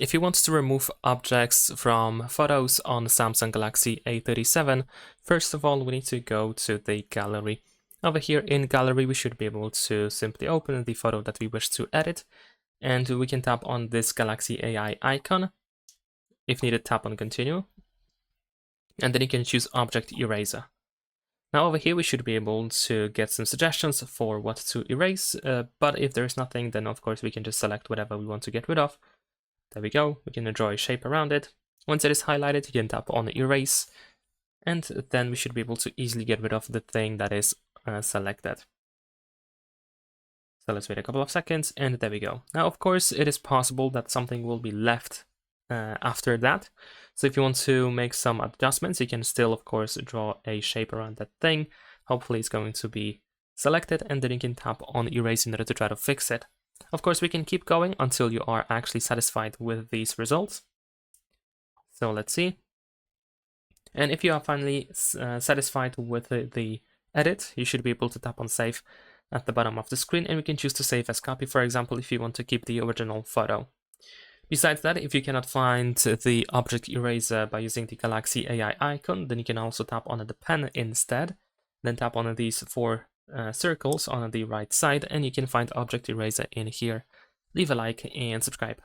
If you want to remove objects from photos on Samsung Galaxy A37, first of all, we need to go to the gallery. Over here in gallery, we should be able to simply open the photo that we wish to edit, and we can tap on this Galaxy AI icon. If needed, tap on continue, and then you can choose object eraser. Now over here, we should be able to get some suggestions for what to erase, but if there's nothing, then of course we can just select whatever we want to get rid of. There we go, we can draw a shape around it. Once it is highlighted, you can tap on erase, and then we should be able to easily get rid of the thing that is selected. So let's wait a couple of seconds, and there we go. Now, of course, it is possible that something will be left after that. So if you want to make some adjustments, you can still, of course, draw a shape around that thing. Hopefully it's going to be selected, and then you can tap on erase in order to try to fix it. Of course, we can keep going until you are actually satisfied with these results. So let's see. And if you are finally satisfied with the edit, you should be able to tap on save at the bottom of the screen, and we can choose to save as copy, for example, if you want to keep the original photo. Besides that, if you cannot find the object eraser by using the Galaxy AI icon, then you can also tap on the pen instead. Then tap on these four circles on the right side, and you can find object eraser in here. Leave a like and subscribe.